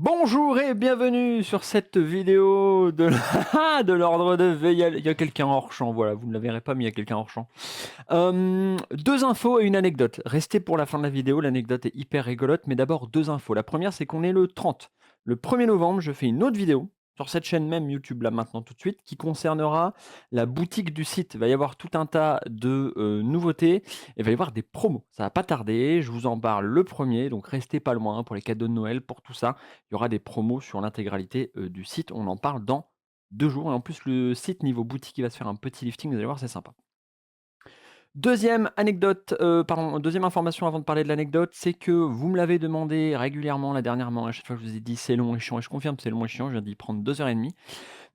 Bonjour et bienvenue sur cette vidéo de de l'ordre de Veil. Il y a quelqu'un hors champ, voilà, vous ne la verrez pas, mais il y a quelqu'un hors champ. 2 infos et une anecdote. Restez pour la fin de la vidéo, l'anecdote est hyper rigolote, mais d'abord 2 infos. La première, c'est qu'on est le 30. Le 1er novembre, je fais une autre vidéo sur cette chaîne même YouTube là maintenant tout de suite, qui concernera la boutique du site. Il va y avoir tout un tas de, nouveautés, il va y avoir des promos. Ça va pas tarder, je vous en parle le 1er, donc restez pas loin pour les cadeaux de Noël, pour tout ça. Il y aura des promos sur l'intégralité, du site. On en parle dans 2 jours et en plus le site niveau boutique, il va se faire un petit lifting, vous allez voir, c'est sympa. Deuxième anecdote, pardon, 2e information avant de parler de l'anecdote, c'est que vous me l'avez demandé régulièrement là dernièrement, à chaque fois je vous ai dit: «C'est long et chiant» et je confirme, c'est long et chiant, je viens d'y prendre 2 heures et demie.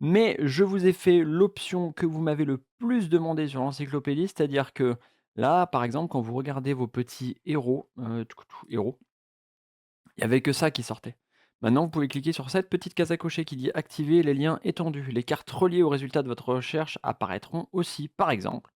Mais je vous ai fait l'option que vous m'avez le plus demandé sur l'encyclopédie, c'est-à-dire que là, par exemple, quand vous regardez vos petits héros, héros, il y avait que ça qui sortait. Maintenant, vous pouvez cliquer sur cette petite case à cocher qui dit «Activer les liens étendus». Les cartes reliées aux résultats de votre recherche apparaîtront aussi. Par exemple,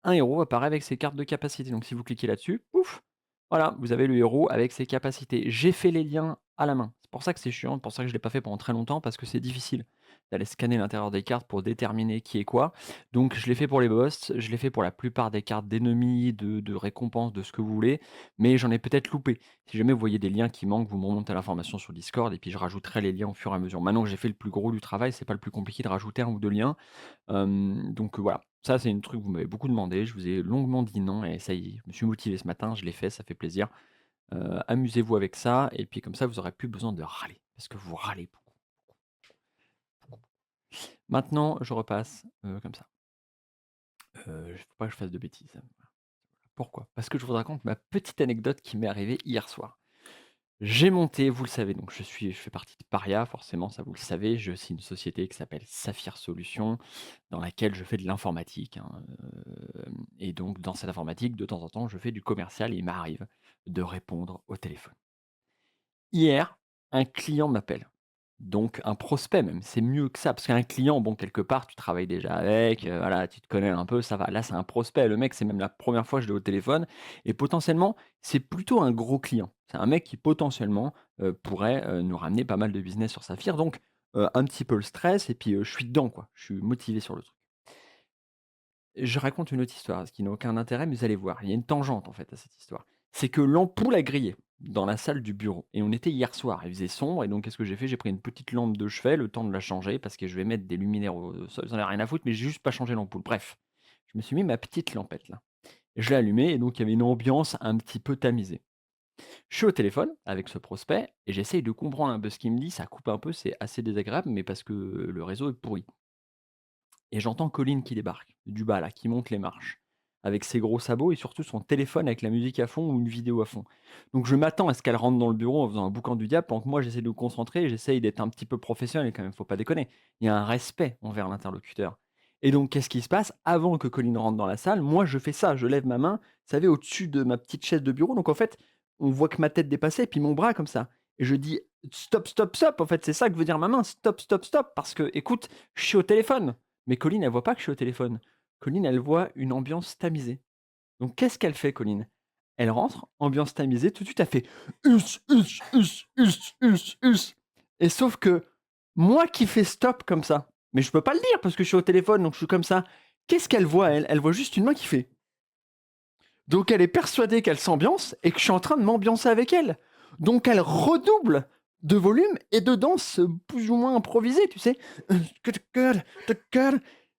un héros apparaît avec ses cartes de capacité. Donc si vous cliquez là-dessus, pouf, voilà, vous avez le héros avec ses capacités. J'ai fait les liens à la main. C'est pour ça que c'est chiant, c'est pour ça que je ne l'ai pas fait pendant très longtemps, parce que c'est difficile d'aller scanner l'intérieur des cartes pour déterminer qui est quoi. Donc je l'ai fait pour les boss, je l'ai fait pour la plupart des cartes d'ennemis, de récompenses, de ce que vous voulez, mais j'en ai peut-être loupé. Si jamais vous voyez des liens qui manquent, vous me remontez l'information sur Discord et puis je rajouterai les liens au fur et à mesure. Maintenant que j'ai fait le plus gros du travail, c'est pas le plus compliqué de rajouter un ou 2 liens. Donc voilà, ça c'est une truc que vous m'avez beaucoup demandé, je vous ai longuement dit non et ça y est, je me suis motivé ce matin, je l'ai fait, ça fait plaisir. Amusez-vous avec ça et puis comme ça vous aurez plus besoin de râler, parce que vous râlez beaucoup. Maintenant je repasse, comme ça. Faut pas que je fasse de bêtises. Pourquoi? Parce que je vous raconte ma petite anecdote qui m'est arrivée hier soir. J'ai monté, vous le savez, donc je fais partie de Paria, forcément, ça vous le savez. J'ai aussi une société qui s'appelle Saphir Solutions, dans laquelle je fais de l'informatique, hein, et donc dans cette informatique, de temps en temps, je fais du commercial et il m'arrive de répondre au téléphone. Hier, un client m'appelle, donc un prospect même, c'est mieux que ça, parce qu'un client, bon, quelque part, tu travailles déjà avec, voilà, tu te connais un peu, ça va. Là, c'est un prospect, le mec, c'est même la première fois que je l'ai au téléphone et potentiellement, c'est plutôt un gros client. C'est un mec qui potentiellement, pourrait, nous ramener pas mal de business sur Saphir, donc un petit peu le stress et puis, je suis dedans, quoi. Je suis motivé sur le truc. Je raconte une autre histoire, ce qui n'a aucun intérêt, mais vous allez voir, il y a une tangente en fait à cette histoire. C'est que l'ampoule a grillé dans la salle du bureau et on était hier soir, il faisait sombre et donc qu'est-ce que j'ai fait? J'ai pris une petite lampe de chevet, le temps de la changer parce que je vais mettre des luminaires au sol, j'en ai rien à foutre, mais j'ai juste pas changé l'ampoule. Bref, je me suis mis ma petite lampette là. Je l'ai allumée et donc il y avait une ambiance un petit peu tamisée. Je suis au téléphone avec ce prospect et j'essaye de comprendre un peu ce qu'il me dit, ça coupe un peu, c'est assez désagréable, mais parce que le réseau est pourri. Et j'entends Colline qui débarque, du bas là, qui monte les marches, avec ses gros sabots et surtout son téléphone avec la musique à fond ou une vidéo à fond. Donc je m'attends à ce qu'elle rentre dans le bureau en faisant un boucan du diable, pendant que moi j'essaie de me concentrer et j'essaye d'être un petit peu professionnel quand même, faut pas déconner. Il y a un respect envers l'interlocuteur. Et donc qu'est-ce qui se passe? Avant que Colline rentre dans la salle, moi je fais ça, je lève ma main, vous savez, au-dessus de ma petite chaise de bureau. Donc en fait, on voit que ma tête dépassait et puis mon bras comme ça. Et je dis: «Stop, stop, stop!» En fait, c'est ça que veut dire ma main: «Stop, stop, stop!» parce que écoute, je suis au téléphone. Mais Colline, elle voit pas que je suis au téléphone. Colline, elle voit une ambiance tamisée. Donc qu'est-ce qu'elle fait, Colline? Elle rentre, ambiance tamisée, tout de suite elle fait: «Hus, hus, hus, hus, hus, hus» et sauf que moi qui fais stop comme ça, mais je peux pas le dire parce que je suis au téléphone, donc je suis comme ça. Qu'est-ce qu'elle voit elle? Elle voit juste une main qui fait. Donc elle est persuadée qu'elle s'ambiance et que je suis en train de m'ambiancer avec elle. Donc elle redouble de volume et de danse, plus ou moins improvisée, tu sais?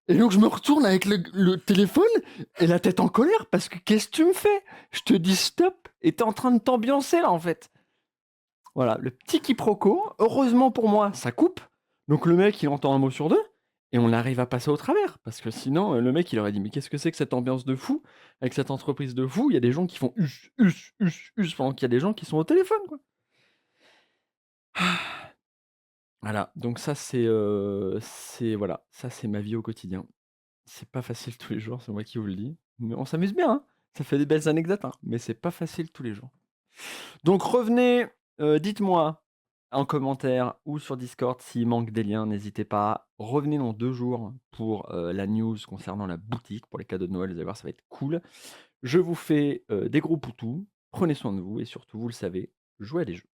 Et donc je me retourne avec le téléphone et la tête en colère parce que qu'est-ce que tu me fais? Je te dis stop et tu es en train de t'ambiancer là, en fait. Voilà, le petit quiproquo. Heureusement pour moi, ça coupe. Donc le mec, il entend un mot sur 2 et on arrive à passer au travers. Parce que sinon, le mec, il aurait dit: «Mais qu'est-ce que c'est que cette ambiance de fou? Avec cette entreprise de fou, il y a des gens qui font hus, hus, hus, hus», pendant qu'il y a des gens qui sont au téléphone, quoi. Voilà, donc ça c'est voilà, ça c'est ma vie au quotidien. C'est pas facile tous les jours, c'est moi qui vous le dis, mais on s'amuse bien, hein. Ça fait des belles anecdotes, hein, mais c'est pas facile tous les jours. Donc revenez, dites-moi en commentaire ou sur Discord s'il manque des liens, n'hésitez pas. Revenez dans 2 jours pour, la news concernant la boutique, pour les cadeaux de Noël, vous allez voir, ça va être cool. Je vous fais, des gros poutous, prenez soin de vous et surtout, vous le savez, jouez à des jeux.